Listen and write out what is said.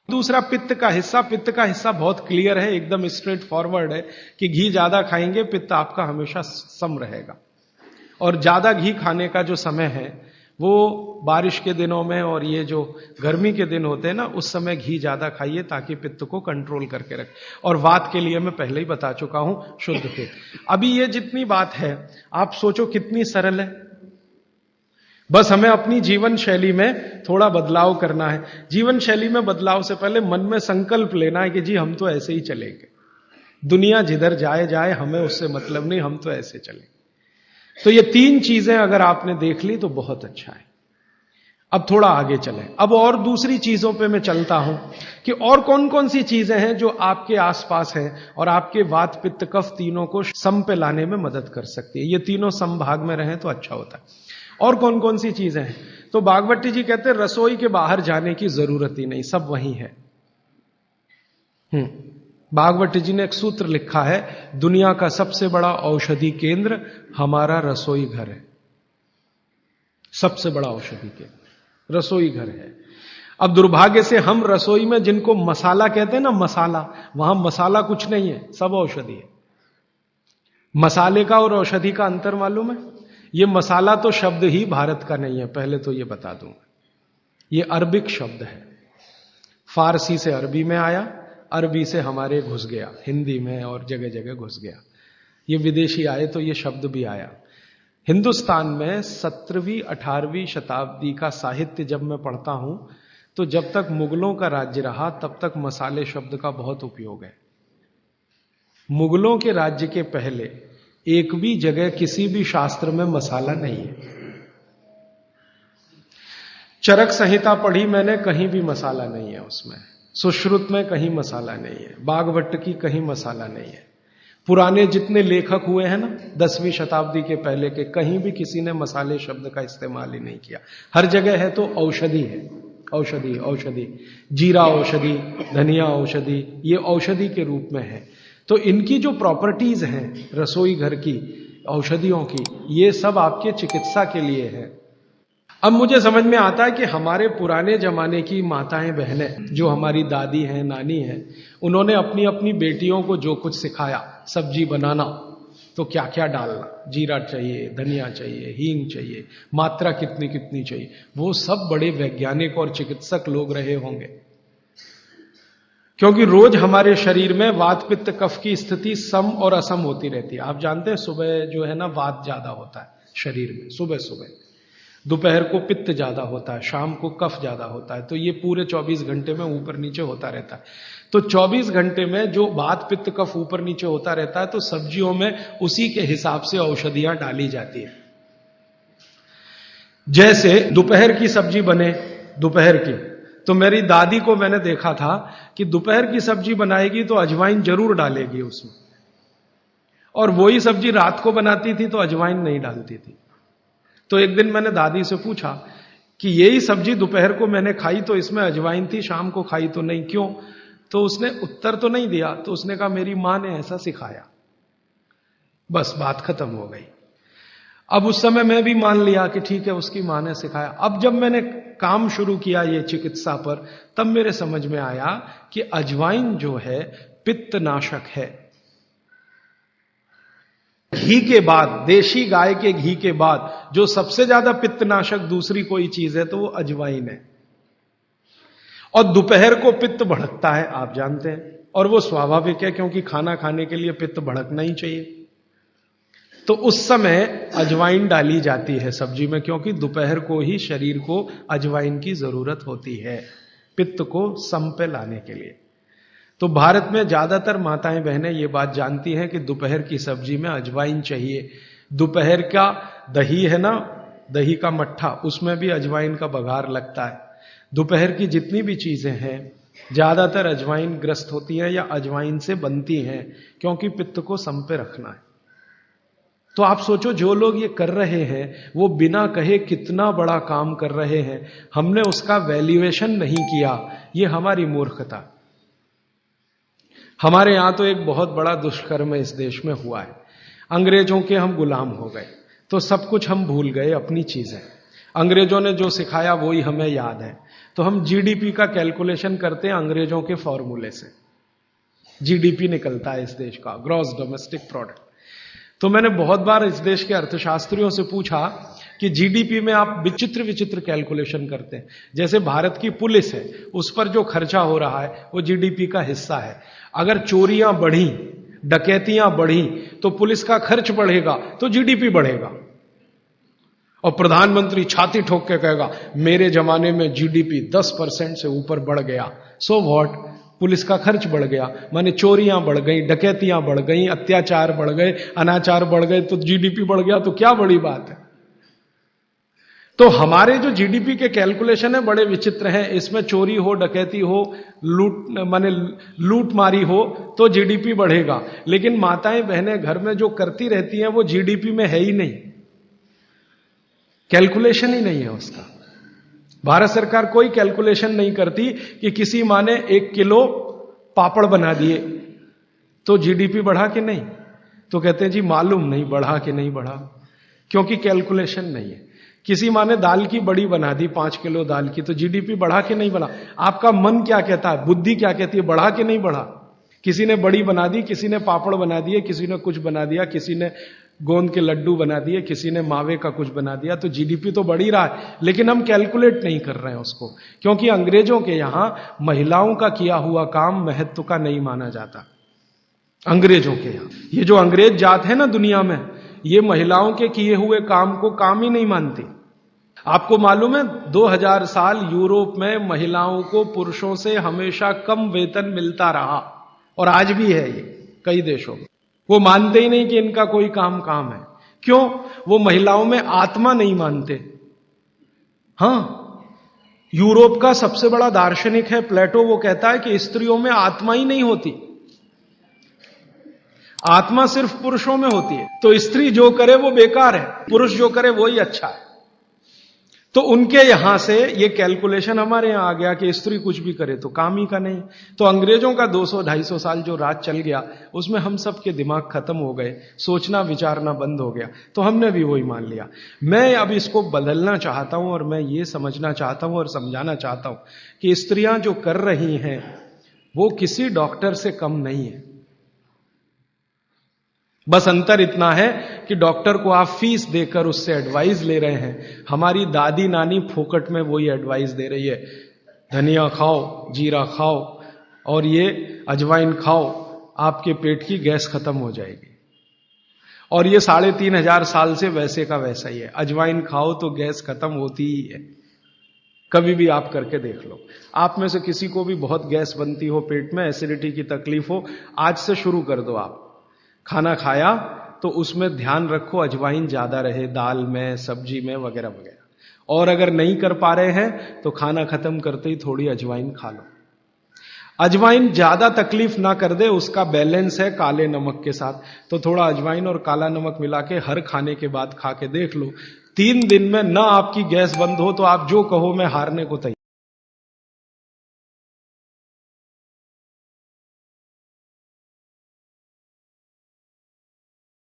दूसरा पित्त का हिस्सा बहुत क्लियर है, एकदम स्ट्रेट फॉरवर्ड है कि घी ज्यादा खाएंगे पित्त आपका हमेशा सम रहेगा। और ज्यादा घी खाने का जो समय है वो बारिश के दिनों में और ये जो गर्मी के दिन होते हैं ना, उस समय घी ज्यादा खाइए ताकि पित्त को कंट्रोल करके रखे। और वात के लिए मैं पहले ही बता चुका हूं, शुद्ध पित्त। अभी ये जितनी बात है आप सोचो कितनी सरल है, बस हमें अपनी जीवन शैली में थोड़ा बदलाव करना है। जीवन शैली में बदलाव से पहले मन में संकल्प लेना है कि जी हम तो ऐसे ही चलेंगे, दुनिया जिधर जाए जाए हमें उससे मतलब नहीं, हम तो ऐसे चलेंगे। तो ये 3 चीजें अगर आपने देख ली तो बहुत अच्छा है। अब थोड़ा आगे चलें, अब और दूसरी चीजों पे मैं चलता हूं कि और कौन कौन सी चीजें हैं जो आपके आसपास हैं और आपके वात पित्त कफ तीनों को सम पे लाने में मदद कर सकती है। ये तीनों समभाग में रहें तो अच्छा होता है। और कौन कौन सी चीजें हैं? तो बागवती जी कहते हैं रसोई के बाहर जाने की जरूरत ही नहीं, सब वहीं है। भागवत जी ने एक सूत्र लिखा है, दुनिया का सबसे बड़ा औषधि केंद्र हमारा रसोई घर है। सबसे बड़ा औषधि केंद्र रसोई घर है। अब दुर्भाग्य से हम रसोई में जिनको मसाला कहते हैं ना, मसाला, वहां मसाला कुछ नहीं है, सब औषधि है। मसाले का और औषधि का अंतर मालूम है? ये मसाला तो शब्द ही भारत का नहीं है, पहले तो ये बता दूंगा। ये अरबिक शब्द है, फारसी से अरबी में आया, अरबी से हमारे घुस गया, हिंदी में और जगह जगह घुस गया। ये विदेशी आए तो ये शब्द भी आया। हिंदुस्तान में 17वीं 18वीं शताब्दी का साहित्य जब मैं पढ़ता हूं तो जब तक मुगलों का राज्य रहा तब तक मसाले शब्द का बहुत उपयोग है। मुगलों के राज्य के पहले एक भी जगह किसी भी शास्त्र में मसाला नहीं है। चरक संहिता पढ़ी मैंने, कहीं भी मसाला नहीं है उसमें। सुश्रुत में कहीं मसाला नहीं है, बागवट की कहीं मसाला नहीं है। पुराने जितने लेखक हुए हैं ना 10वीं शताब्दी के पहले के, कहीं भी किसी ने मसाले शब्द का इस्तेमाल ही नहीं किया। हर जगह है तो औषधि है, औषधि औषधि, जीरा औषधि, धनिया औषधि, ये औषधि के रूप में है। तो इनकी जो प्रॉपर्टीज हैं रसोई घर की औषधियों की, ये सब आपके चिकित्सा के लिए है। अब मुझे समझ में आता है कि हमारे पुराने जमाने की माताएं बहनें, जो हमारी दादी हैं, नानी हैं, उन्होंने अपनी अपनी बेटियों को जो कुछ सिखाया, सब्जी बनाना तो क्या क्या डालना, जीरा चाहिए, धनिया चाहिए, हींग चाहिए, मात्रा कितनी कितनी चाहिए, वो सब बड़े वैज्ञानिक और चिकित्सक लोग रहे होंगे। क्योंकि रोज हमारे शरीर में वात पित्त कफ की स्थिति सम और असम होती रहती है। आप जानते हैं सुबह जो है ना वात ज्यादा होता है शरीर में, सुबह सुबह, दोपहर को पित्त ज्यादा होता है, शाम को कफ ज्यादा होता है। तो ये पूरे 24 घंटे में ऊपर नीचे होता रहता है। तो 24 घंटे में जो वात पित्त कफ ऊपर नीचे होता रहता है, तो सब्जियों में उसी के हिसाब से औषधियां डाली जाती है। जैसे दोपहर की सब्जी बने, दोपहर की, तो मेरी दादी को मैंने देखा था कि दोपहर की सब्जी बनाएगी तो अजवाइन जरूर डालेगी उसमें, और वही सब्जी रात को बनाती थी तो अजवाइन नहीं डालती थी। तो एक दिन मैंने दादी से पूछा कि यही सब्जी दोपहर को मैंने खाई तो इसमें अजवाइन थी, शाम को खाई तो नहीं, क्यों? तो उसने उत्तर तो नहीं दिया। तो उसने कहा मेरी मां ने ऐसा सिखाया। बस बात खत्म हो गई। अब उस समय मैं भी मान लिया कि ठीक है, उसकी मां ने सिखाया। अब जब मैंने काम शुरू किया ये चिकित्सा पर, तब मेरे समझ में आया कि अजवाइन जो है पित्तनाशक है। घी के बाद, देशी गाय के घी के बाद जो सबसे ज्यादा पित्तनाशक दूसरी कोई चीज है तो वो अजवाइन है। और दोपहर को पित्त भड़कता है, आप जानते हैं, और वो स्वाभाविक है क्योंकि खाना खाने के लिए पित्त भड़कना ही चाहिए। तो उस समय अजवाइन डाली जाती है सब्जी में, क्योंकि दोपहर को ही शरीर को अजवाइन की जरूरत होती है पित्त को सम पे लाने के लिए। तो भारत में ज्यादातर माताएं बहनें ये बात जानती हैं कि दोपहर की सब्जी में अजवाइन चाहिए। दोपहर का दही है ना, दही का मट्ठा, उसमें भी अजवाइन का बघार लगता है। दोपहर की जितनी भी चीजें हैं ज्यादातर अजवाइन ग्रस्त होती हैं या अजवाइन से बनती हैं, क्योंकि पित्त को सम पे रखना है। तो आप सोचो जो लोग ये कर रहे हैं वो बिना कहे कितना बड़ा काम कर रहे हैं, हमने उसका वैल्यूएशन नहीं किया, ये हमारी मूर्खता। हमारे यहां तो एक बहुत बड़ा दुष्कर्म इस देश में हुआ है। अंग्रेजों के हम गुलाम हो गए तो सब कुछ हम भूल गए, अपनी चीजें। अंग्रेजों ने जो सिखाया वही हमें याद है। तो हम जीडीपी का कैलकुलेशन करते हैं अंग्रेजों के फॉर्मूले से। जीडीपी निकलता है इस देश का, ग्रॉस डोमेस्टिक प्रोडक्ट। तो मैंने बहुत बार इस देश के अर्थशास्त्रियों से पूछा कि जीडीपी में आप विचित्र विचित्र कैलकुलेशन करते हैं। जैसे भारत की पुलिस है, उस पर जो खर्चा हो रहा है वो जीडीपी का हिस्सा है। अगर चोरियां बढ़ी, डकैतियां बढ़ी, तो पुलिस का खर्च बढ़ेगा तो जीडीपी बढ़ेगा। और प्रधानमंत्री छाती ठोक के कहेगा मेरे जमाने में जीडीपी 10% से ऊपर बढ़ गया। सो व्हाट, पुलिस का खर्च बढ़ गया, माने चोरियां बढ़ गई, डकैतियां बढ़ गई, अत्याचार बढ़ गए, अनाचार बढ़ गए, तो जीडीपी बढ़ गया, तो क्या बड़ी बात है। तो हमारे जो जीडीपी के कैलकुलेशन है बड़े विचित्र हैं। इसमें चोरी हो, डकैती हो, लूट मारी हो तो जीडीपी बढ़ेगा, लेकिन माताएं बहनें घर में जो करती रहती हैं वो जीडीपी में है ही नहीं, कैलकुलेशन ही नहीं है उसका। भारत सरकार कोई कैलकुलेशन नहीं करती कि किसी माँ ने 1 किलो पापड़ बना दिए तो जीडीपी बढ़ा कि नहीं, तो कहते हैं जी मालूम नहीं बढ़ा कि नहीं बढ़ा, क्योंकि कैलकुलेशन नहीं है। किसी माँ ने दाल की बड़ी बना दी 5 किलो दाल की, तो जीडीपी बढ़ा कि नहीं बढ़ा। आपका मन क्या कहता है, बुद्धि क्या कहती है, बढ़ा कि नहीं बढ़ा। किसी ने बड़ी बना दी, किसी ने पापड़ बना दिए, किसी ने कुछ बना दिया, किसी ने गोंद के लड्डू बना दिए, किसी ने मावे का कुछ बना दिया, तो जीडीपी तो बढ़ ही रहा है, लेकिन हम कैलकुलेट नहीं कर रहे हैं उसको, क्योंकि अंग्रेजों के यहां महिलाओं का किया हुआ काम महत्व का नहीं माना जाता। अंग्रेजों के यहां ये जो अंग्रेज जात है ना दुनिया में, ये महिलाओं के किए हुए काम को काम ही नहीं मानती। आपको मालूम है 2000 साल यूरोप में महिलाओं को पुरुषों से हमेशा कम वेतन मिलता रहा, और आज भी है ये कई देशों में। वो मानते ही नहीं कि इनका कोई काम है। क्यों? वो महिलाओं में आत्मा नहीं मानते। हां, यूरोप का सबसे बड़ा दार्शनिक है प्लेटो, वो कहता है कि स्त्रियों में आत्मा ही नहीं होती, आत्मा सिर्फ पुरुषों में होती है। तो स्त्री जो करे वो बेकार है, पुरुष जो करे वही अच्छा है। तो उनके यहां से ये कैलकुलेशन हमारे यहां आ गया कि स्त्री कुछ भी करे तो काम ही का नहीं। तो अंग्रेजों का 200-250 साल जो राज चल गया, उसमें हम सब के दिमाग खत्म हो गए, सोचना विचारना बंद हो गया, तो हमने भी वही मान लिया। मैं अब इसको बदलना चाहता हूं, और मैं ये समझना चाहता हूं और समझाना चाहता हूं कि स्त्रियां जो कर रही हैं वो किसी डॉक्टर से कम नहीं है। बस अंतर इतना है कि डॉक्टर को आप फीस देकर उससे एडवाइस ले रहे हैं, हमारी दादी नानी फोकट में वही एडवाइस दे रही है, धनिया खाओ, जीरा खाओ और ये अजवाइन खाओ, आपके पेट की गैस खत्म हो जाएगी। और ये 3500 साल से वैसे का वैसा ही है, अजवाइन खाओ तो गैस खत्म होती ही है। कभी भी आप करके देख लो। आप में से किसी को भी बहुत गैस बनती हो, पेट में एसिडिटी की तकलीफ हो, आज से शुरू कर दो। आप खाना खाया तो उसमें ध्यान रखो अजवाइन ज्यादा रहे, दाल में, सब्जी में, वगैरह वगैरह। और अगर नहीं कर पा रहे हैं तो खाना खत्म करते ही थोड़ी अजवाइन खा लो। अजवाइन ज्यादा तकलीफ ना कर दे, उसका बैलेंस है काले नमक के साथ, तो थोड़ा अजवाइन और काला नमक मिला के हर खाने के बाद खा के देख लो। 3 दिन में ना आपकी गैस बंद हो तो आप जो कहो मैं हारने को तैयार।